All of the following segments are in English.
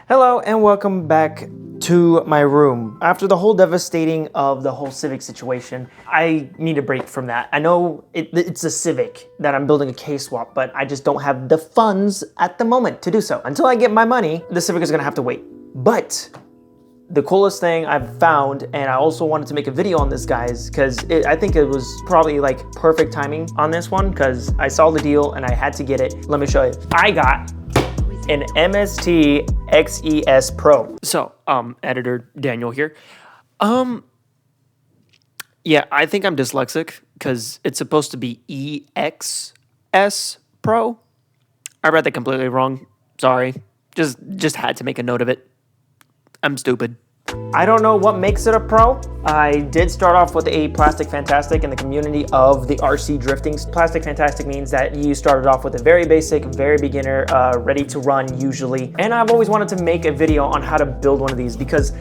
Hello and welcome back to my room. After the whole devastating of the whole Civic situation, I need a break from that. I know it's a Civic that I'm building a K-swap, but I just don't have the funds at the moment to do so. Until I get my money, the Civic is gonna have to wait. But the coolest thing I've found, and I also wanted to make a video on this, guys, because I think it was probably like perfect timing on this one, because I saw the deal and I had to get it. Let me show you. I got an MST XES Pro. So, editor Daniel here. Yeah, I think I'm dyslexic because it's supposed to be EXS Pro. I read that completely wrong. Sorry. Just had to make a note of it. I'm stupid. I don't know what makes it a pro. I did start off with a Plastic Fantastic in the community of the RC drifting. Plastic Fantastic means that you started off with a very basic, very beginner, ready to run usually. And I've always wanted to make a video on how to build one of these because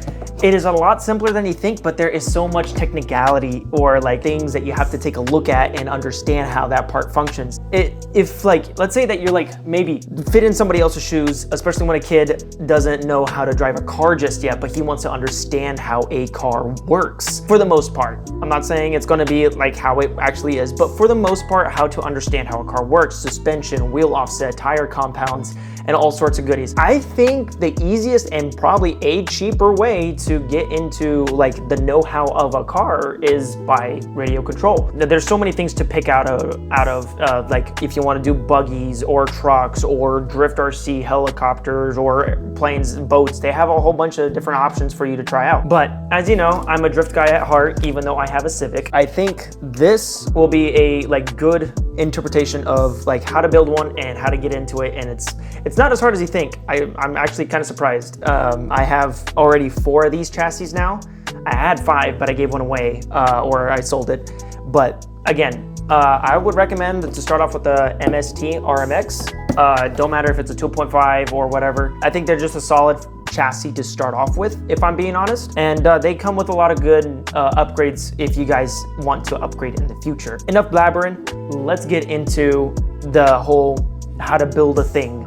it is a lot simpler than you think, but there is so much technicality or like things that you have to take a look at and understand how that part functions. If like, let's say that you're like maybe fit in somebody else's shoes, especially when a kid doesn't know how to drive a car just yet, but he wants to understand how a car works for the most part. I'm not saying it's going to be like how it actually is, but for the most part, how to understand how a car works, suspension, wheel offset, tire compounds, and all sorts of goodies. I think the easiest and probably a cheaper way to get into like the know-how of a car is by radio control. There's so many things to pick out of like if you want to do buggies or trucks or drift RC, helicopters or planes and boats, they have a whole bunch of different options for you to try out. But as you know, I'm a drift guy at heart, even though I have a Civic. I think this will be a like good interpretation of like how to build one and how to get into it, and it's not as hard as you think. I'm actually kind of surprised. I have already 4 of these chassis now. I had 5, but I gave one away or I sold it. But again, I would recommend to start off with the MST RMX. Don't matter if it's a 2.5 or whatever. I think they're just a solid chassis to start off with, if I'm being honest. And they come with a lot of good upgrades if you guys want to upgrade in the future. Enough blabbering. Let's get into the whole how to build a thing.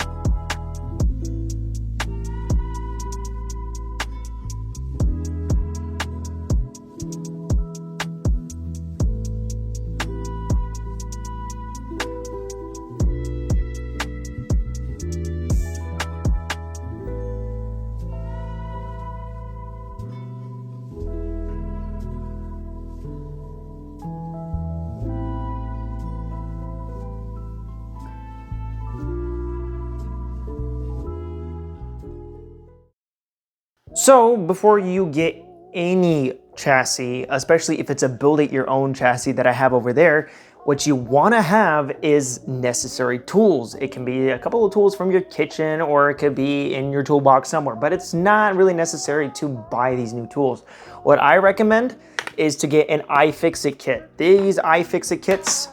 So before you get any chassis, especially if it's a build it your own chassis that I have over there, what you want to have is necessary tools. It can be a couple of tools from your kitchen or it could be in your toolbox somewhere, but it's not really necessary to buy these new tools. What I recommend is to get an iFixit kit. These iFixit kits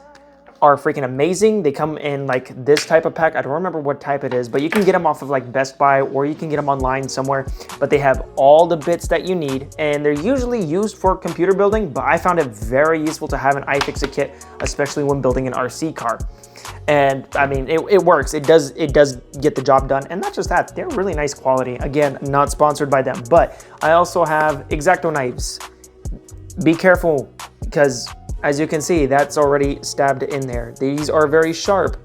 are freaking amazing. They come in like this type of pack. I don't remember what type it is, but you can get them off of like Best Buy or you can get them online somewhere. But they have all the bits that you need and they're usually used for computer building, but I found it very useful to have an iFixit kit, especially when building an RC car. And I mean, it works. It does get the job done. And not just that, they're really nice quality. Again, not sponsored by them, but I also have X-Acto knives. Be careful because as you can see, that's already stabbed in there. These are very sharp.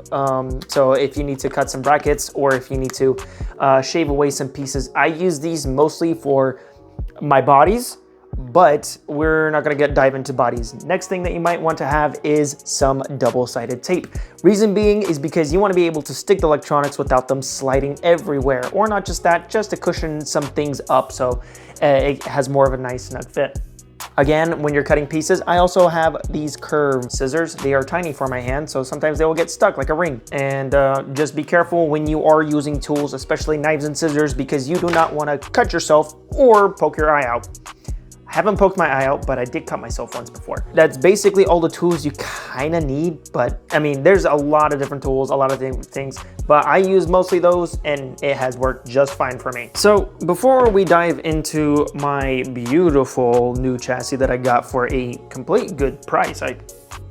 So if you need to cut some brackets or if you need to shave away some pieces, I use these mostly for my bodies, but we're not gonna dive into bodies. Next thing that you might want to have is some double-sided tape. Reason being is because you wanna be able to stick the electronics without them sliding everywhere, or not just that, just to cushion some things up so it has more of a nice snug fit. Again, when you're cutting pieces, I also have these curved scissors. They are tiny for my hand, so sometimes they will get stuck like a ring. And just be careful when you are using tools, especially knives and scissors, because you do not want to cut yourself or poke your eye out. I haven't poked my eye out, but I did cut myself once before. That's basically all the tools you kind of need, but I mean, there's a lot of different tools, a lot of things, but I use mostly those and it has worked just fine for me. So before we dive into my beautiful new chassis that I got for a complete good price, I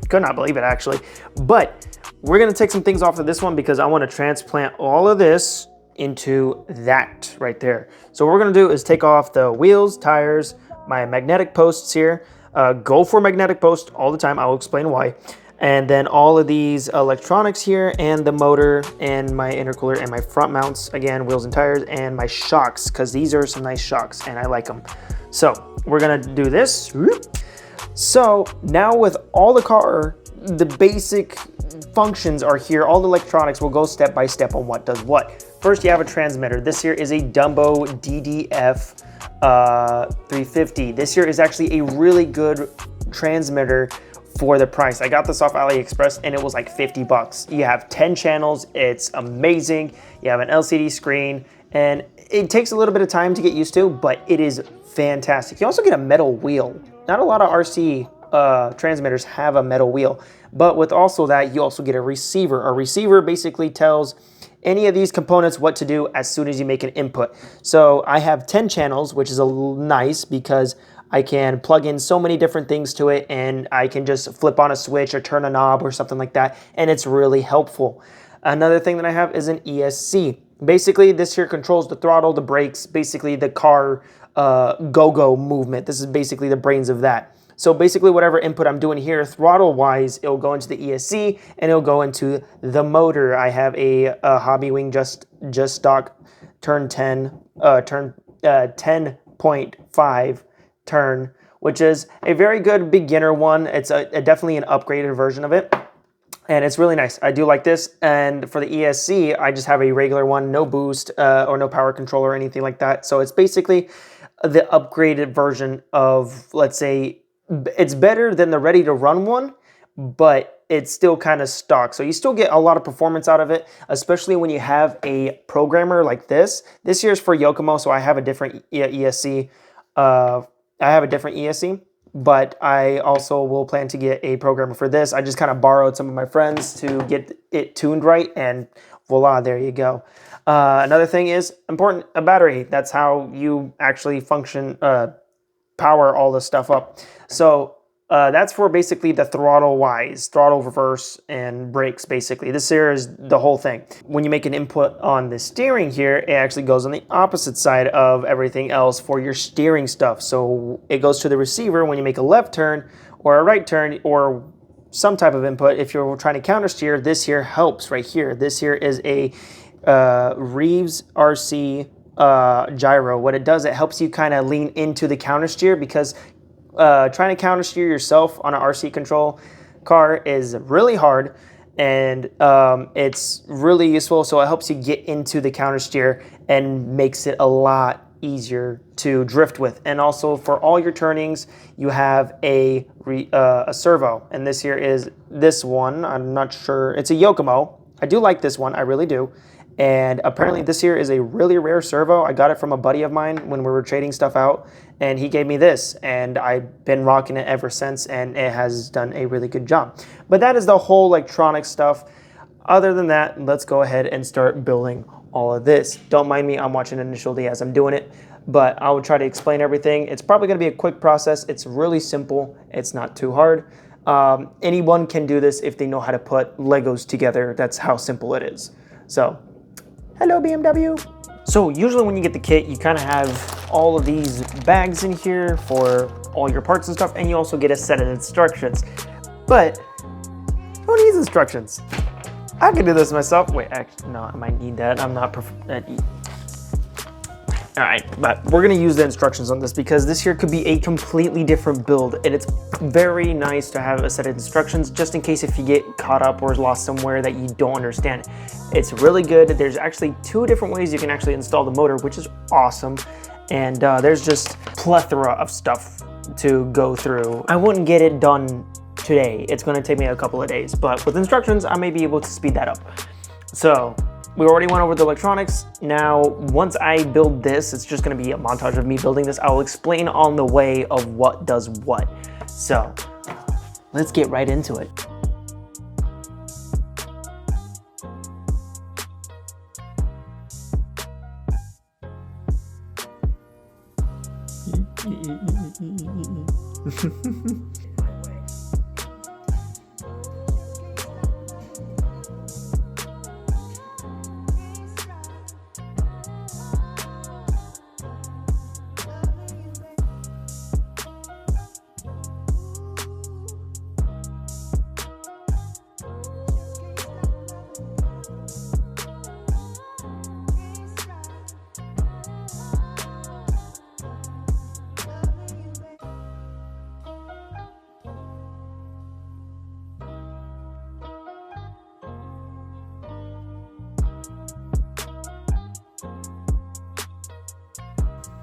could not believe it actually, but we're gonna take some things off of this one because I want to transplant all of this into that right there. So what we're gonna do is take off the wheels, tires, my magnetic posts here. Go for magnetic post all the time. I'll explain why. And then all of these electronics here and the motor and my intercooler and my front mounts, again, wheels and tires, and my shocks, because these are some nice shocks and I like them. So we're gonna do this. So now with all the car, the basic functions are here. All the electronics will go step by step on what does what. First, you have a transmitter. This here is a Dumbo DDF 350. This here is actually a really good transmitter for the price. I got this off AliExpress and it was like 50 bucks. You have 10 channels. It's amazing. You have an LCD screen and it takes a little bit of time to get used to, but it is fantastic. You also get a metal wheel. Not a lot of RC transmitters have a metal wheel, but with also that, you also get a receiver. A receiver basically tells any of these components what to do as soon as you make an input. So I have 10 channels, which is a little nice because I can plug in so many different things to it and I can just flip on a switch or turn a knob or something like that, and it's really helpful. Another thing that I have is an ESC. Basically, this here controls the throttle, the brakes, basically the car go-go movement. This is basically the brains of that. So basically whatever input I'm doing here throttle-wise, it'll go into the ESC and it'll go into the motor. I have a Hobbywing just stock turn 10.5 turn, which is a very good beginner one. It's definitely an upgraded version of it. And it's really nice. I do like this. And for the ESC, I just have a regular one, no boost or no power control or anything like that. So it's basically the upgraded version of, let's say, it's better than the ready to run one, but it's still kind of stock. So you still get a lot of performance out of it, especially when you have a programmer like this. This here is for Yokomo, so I have a different ESC. But I also will plan to get a programmer for this. I just kind of borrowed some of my friends to get it tuned right, and voila, there you go. Another thing is important, a battery. That's how you actually function, power all this stuff up. So that's for basically the throttle-wise, throttle, reverse, and brakes, basically. This here is the whole thing. When you make an input on the steering here, it actually goes on the opposite side of everything else for your steering stuff. So it goes to the receiver when you make a left turn or a right turn or some type of input. If you're trying to counter steer, this here helps right here. This here is a Reeves RC gyro. What it does, it helps you kind of lean into the counter steer, because trying to counter steer yourself on an RC control car is really hard, and it's really useful. So it helps you get into the counter steer and makes it a lot easier to drift with. And also for all your turnings, you have a servo, and this here is this one. I'm not sure. It's a Yokomo. I do like this one. I really do. And apparently this here is a really rare servo. I got it from a buddy of mine when we were trading stuff out, and he gave me this, and I've been rocking it ever since, and it has done a really good job. But that is the whole electronic stuff. Other than that, let's go ahead and start building all of this. Don't mind me, I'm watching initially as I'm doing it, but I will try to explain everything. It's probably going to be a quick process. It's really simple. It's not too hard. Anyone can do this if they know how to put Legos together. That's how simple it is. So, hello BMW. So usually when you get the kit, you kind of have all of these bags in here for all your parts and stuff, and you also get a set of instructions. But who needs instructions? I can do this myself. Wait, actually, no, I might need that. I'm not all right, but we're gonna use the instructions on this because this here could be a completely different build, and it's very nice to have a set of instructions just in case if you get caught up or lost somewhere that you don't understand. It's really good. There's actually 2 different ways you can actually install the motor, which is awesome. And there's just plethora of stuff to go through. I wouldn't get it done today. It's gonna take me a couple of days, but with instructions, I may be able to speed that up. So, we already went over the electronics. Now, once I build this, it's just gonna be a montage of me building this. I'll explain on the way of what does what. So, let's get right into it.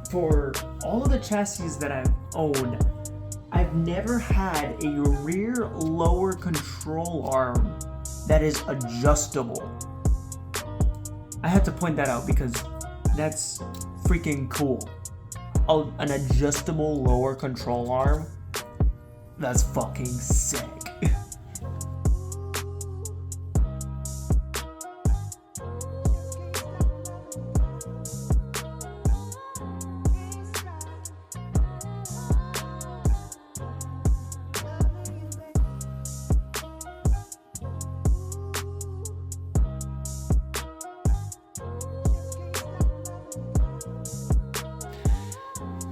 for all of the chassis that I've owned, I've never had a rear lower control arm that is adjustable. I had to point that out because that's freaking cool. An adjustable lower control arm? That's fucking sick.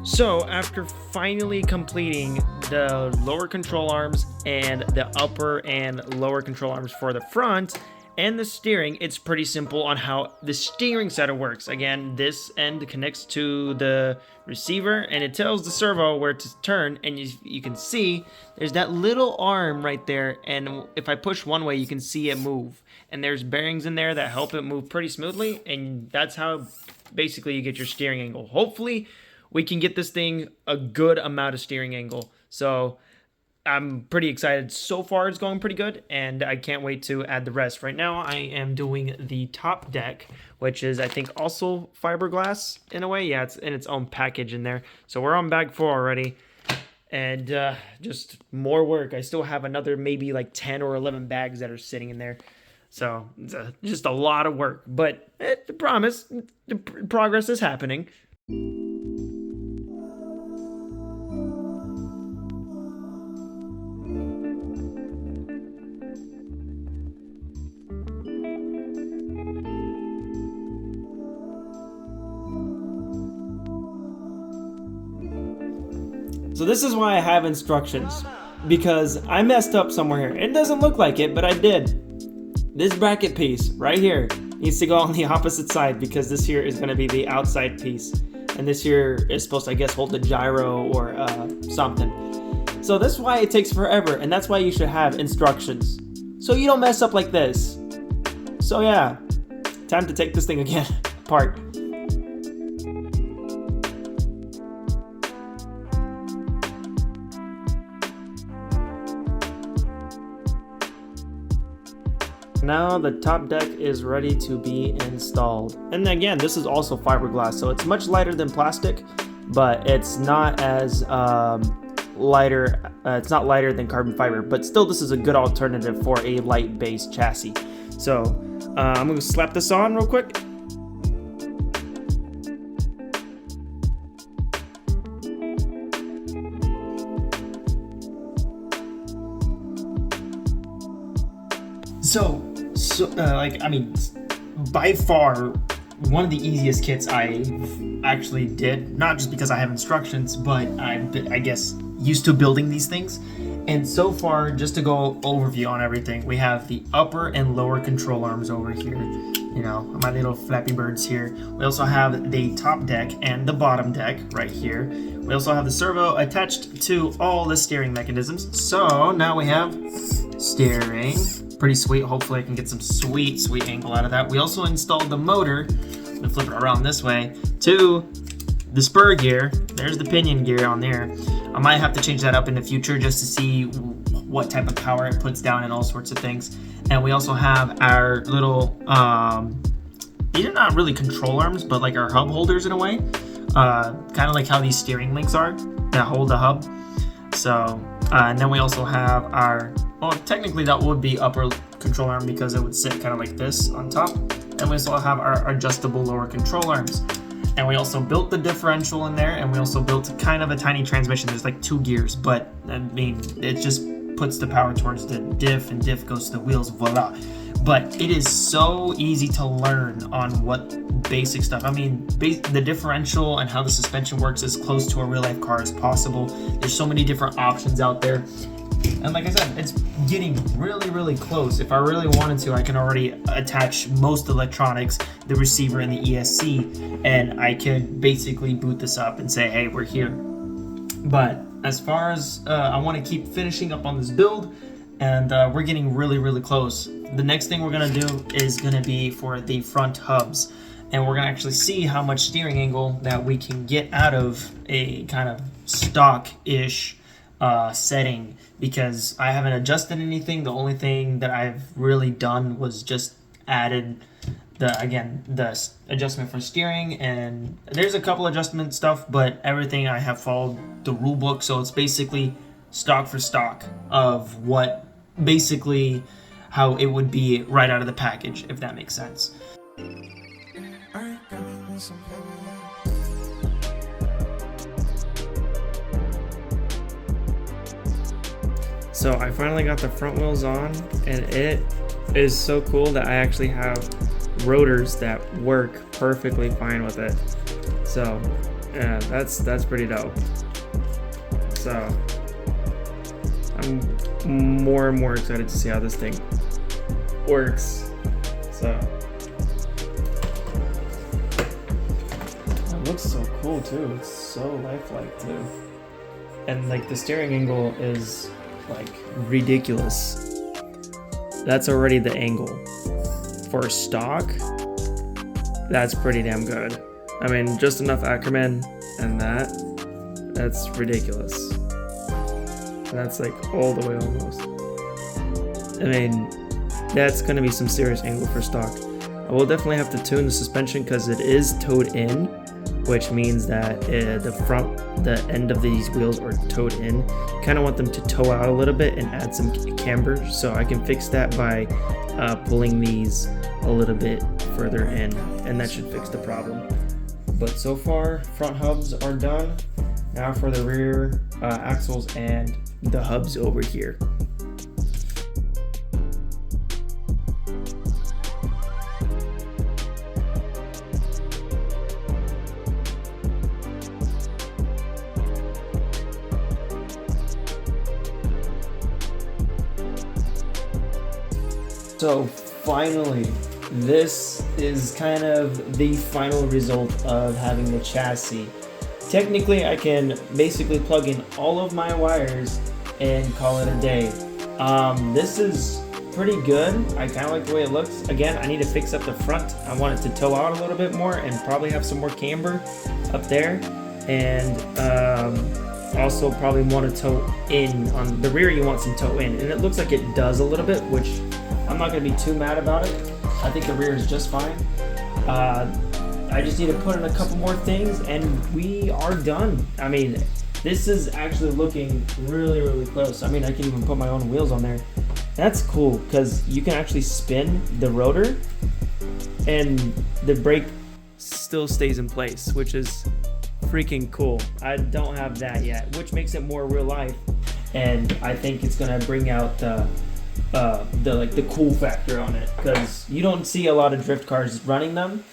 So after finally completing the lower control arms and the upper and lower control arms for the front and the steering, it's pretty simple on how the steering setup works. Again, this end connects to the receiver and it tells the servo where to turn, and you can see there's that little arm right there, and if I push one way you can see it move, and there's bearings in there that help it move pretty smoothly, and that's how basically you get your steering angle. Hopefully we can get this thing a good amount of steering angle. So I'm pretty excited. So far it's going pretty good, and I can't wait to add the rest. Right now I am doing the top deck, which is I think also fiberglass in a way. Yeah, it's in its own package in there. So we're on bag 4 already, and just more work. I still have another maybe like 10 or 11 bags that are sitting in there. So it's just a lot of work, but I promise the progress is happening. So this is why I have instructions, because I messed up somewhere here. It doesn't look like it, but I did. This bracket piece right here needs to go on the opposite side, because this here is going to be the outside piece. And this here is supposed to, I guess, hold the gyro or something. So that's why it takes forever, and that's why you should have instructions, so you don't mess up like this. So yeah, time to take this thing again apart. Now the top deck is ready to be installed. And again, this is also fiberglass, so it's much lighter than plastic, but it's not as lighter. It's not lighter than carbon fiber, but still this is a good alternative for a light base chassis. So I'm gonna slap this on real quick. So I mean, by far one of the easiest kits I actually did, not just because I have instructions, but I'm, I guess, used to building these things. And so far, just to go overview on everything, we have the upper and lower control arms over here, you know, my little Flappy Birds here. We also have the top deck and the bottom deck right here. We also have the servo attached to all the steering mechanisms. So now we have steering. Pretty sweet. Hopefully I can get some sweet angle out of that. We also installed the motor, I'm gonna flip it around this way, to the spur gear. There's the pinion gear on there. I might have to change that up in the future just to see what type of power it puts down and all sorts of things. And we also have our little, these are not really control arms, but like our hub holders in a way. Kind of like how these steering links are that hold the hub. So, and then we also have our, well, technically that would be upper control arm because it would sit kind of like this on top. And we also have our adjustable lower control arms. And we also built the differential in there, and we also built kind of a tiny transmission. There's like 2 gears, but I mean, it just puts the power towards the diff, and diff goes to the wheels, voila. But it is so easy to learn on what basic stuff. I mean, the differential and how the suspension works is close to a real life car as possible. There's so many different options out there. And like I said, it's getting really close. If I really wanted to, I can already attach most electronics, the receiver and the ESC, and I could basically boot this up and say, hey, we're here. But as far as I want to keep finishing up on this build, and we're getting really close. The next thing we're going to do is going to be for the front hubs. and we're gonna actually see how much steering angle that we can get out of a kind of stock-ish setting, because I haven't adjusted anything. The only thing that I've really done was just added the adjustment for steering, and there's a couple adjustment stuff, but everything I have followed the rule book, so it's basically stock for stock of what basically how it would be right out of the package, if that makes sense. So I finally got the front wheels on, and it is so cool that I actually have rotors that work perfectly fine with it. So yeah, that's pretty dope. So I'm more and more excited to see how this thing works. So it looks so cool too. It's so lifelike too, and like the steering angle is like ridiculous. That's already the angle for stock. That's pretty damn good. I mean, just enough Ackerman and that's ridiculous. That's like all the way almost. I mean, that's gonna be some serious angle for stock. I will definitely have to tune the suspension because it is towed in, which means that the end of these wheels are towed in. Kind of want them to toe out a little bit and add some camber, so I can fix that by pulling these a little bit further in, and that should fix the problem. But so far, front hubs are done. Now for the rear axles and the hubs over here. So finally, this is kind of the final result of having the chassis. Technically, I can basically plug in all of my wires and call it a day. This is pretty good. I kind of like the way it looks. Again, I need to fix up the front. I want it to toe out a little bit more and probably have some more camber up there. And also probably want to toe in. On the rear, you want some toe in. And it looks like it does a little bit, which I'm not going to be too mad about it. I think the rear is just fine. I just need to put in a couple more things and we are done. I mean, this is actually looking really, really close. I mean, I can even put my own wheels on there. That's cool because you can actually spin the rotor and the brake still stays in place, which is freaking cool. I don't have that yet, which makes it more real life. And I think it's gonna bring out the cool factor on it, because you don't see a lot of drift cars running them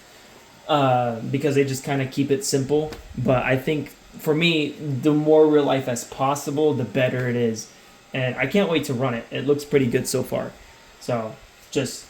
because they just kind of keep it simple. But I think for me, the more real life as possible, the better it is, and I can't wait to run it. It looks pretty good so far. So just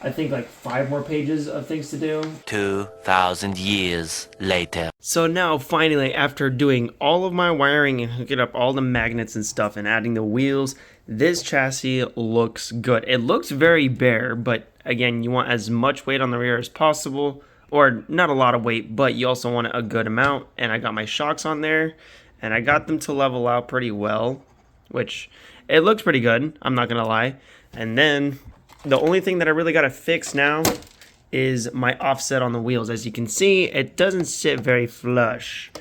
I think like 5 more pages of things to do. 2,000 years later. So now finally, after doing all of my wiring and hooking up all the magnets and stuff and adding the wheels, this chassis looks good. It looks very bare, but again, you want as much weight on the rear as possible, or not a lot of weight, but you also want a good amount. And I got my shocks on there, and I got them to level out pretty well, which it looks pretty good, I'm not gonna lie. And then the only thing that I really gotta fix now is my offset on the wheels. As you can see, it doesn't sit very flush,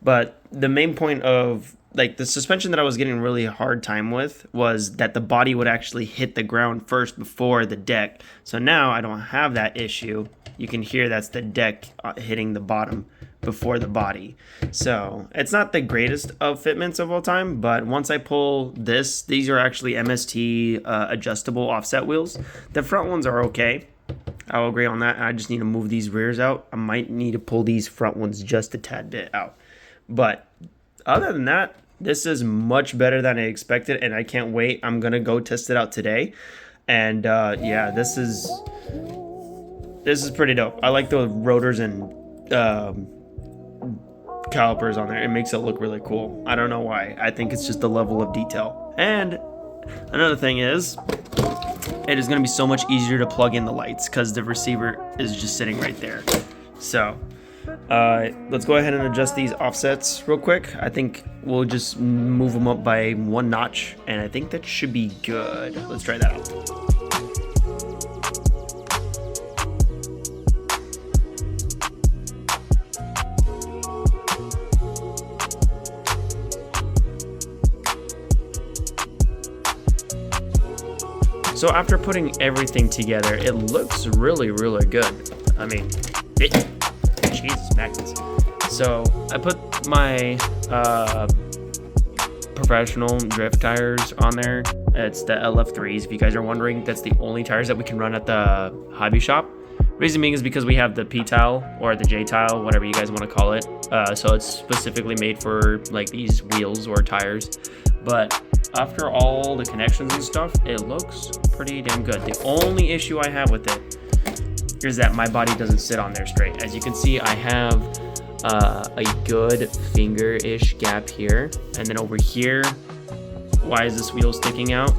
but the main point of like the suspension that I was getting really hard time with was that the body would actually hit the ground first before the deck. So now I don't have that issue. You can hear that's the deck hitting the bottom before the body. So it's not the greatest of fitments of all time, but once I pull this, these are actually MST adjustable offset wheels. The front ones are okay. I'll agree on that. I just need to move these rears out. I might need to pull these front ones just a tad bit out. But other than that, this is much better than I expected, and I can't wait. I'm going to go test it out today. And yeah, this is pretty dope. I like the rotors and calipers on there. It makes it look really cool. I don't know why. I think it's just the level of detail. And another thing is, it is going to be so much easier to plug in the lights because the receiver is just sitting right there. So let's go ahead and adjust these offsets real quick. I think we'll just move them up by 1 notch, and I think that should be good. Let's try that out. So after putting everything together, it looks really, really good. I mean, Jesus magnets. So I put my professional drift tires on there. It's the LF3s. If you guys are wondering, that's the only tires that we can run at the hobby shop. Reason being is because we have the P-tile or the J-tile, whatever you guys want to call it. So it's specifically made for like these wheels or tires. But after all the connections and stuff, it looks pretty damn good. The only issue I have with it is that my body doesn't sit on there straight. As you can see, I have a good finger-ish gap here. And then over here, why is this wheel sticking out?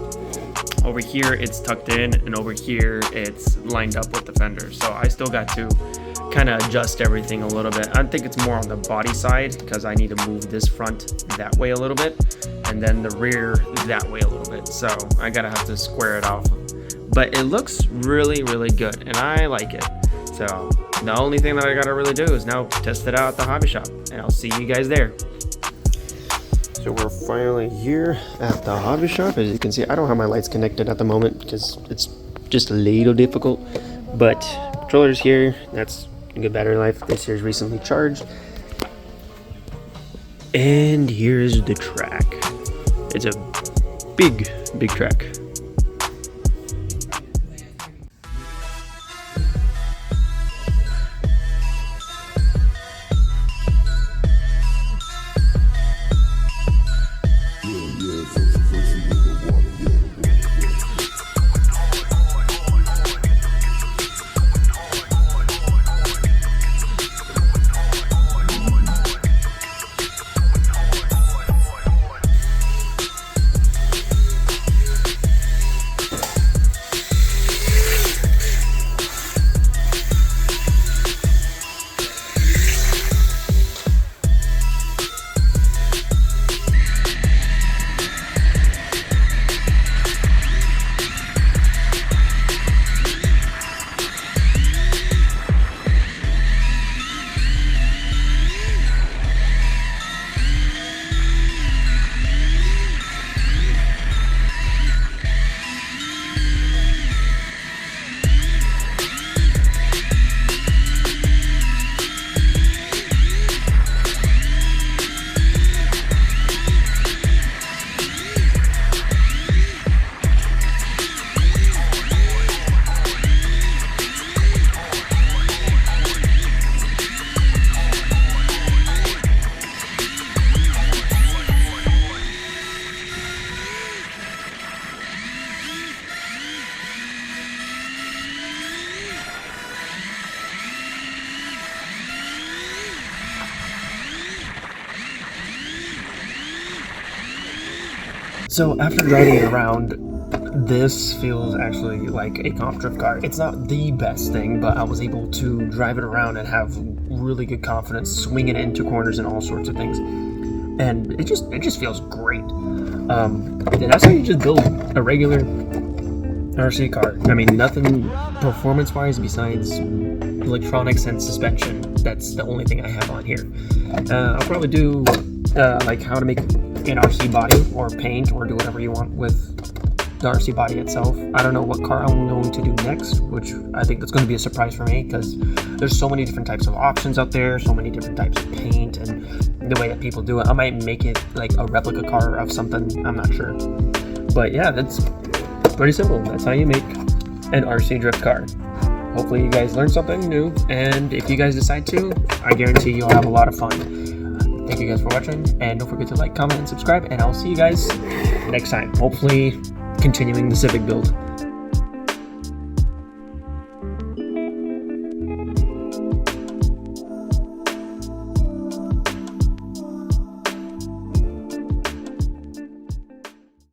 Over here, it's tucked in, and over here, it's lined up with the fender. So I still got to kind of adjust everything a little bit. I think it's more on the body side because I need to move this front that way a little bit and then the rear that way a little bit. So I gotta have to square it off. But it looks really, really good and I like it. So the only thing that I gotta really do is now test it out at the hobby shop, and I'll see you guys there. So we're finally here at the hobby shop. As you can see, I don't have my lights connected at the moment because it's just a little difficult, but controller's here. That's a good battery life. This year's recently charged. And here's the track. It's a big track. So after driving it around, this feels actually like a comp drift car. It's not the best thing, but I was able to drive it around and have really good confidence, swinging it into corners and all sorts of things. And it just feels great. That's how you just build a regular RC car. I mean, nothing performance-wise besides electronics and suspension. That's the only thing I have on here. I'll probably do like how to make an RC body or paint or do whatever you want with the RC body itself. I don't know what car I'm going to do next, which I think that's going to be a surprise for me because there's so many different types of options out there, so many different types of paint and the way that people do it. I might make it like a replica car of something, I'm not sure. But yeah, that's pretty simple. That's how you make an RC drift car. Hopefully you guys learned something new, and if you guys decide to, I guarantee you'll have a lot of fun. Thank you guys for watching, and don't forget to like, comment, and subscribe, and I'll see you guys next time. Hopefully continuing the Civic build.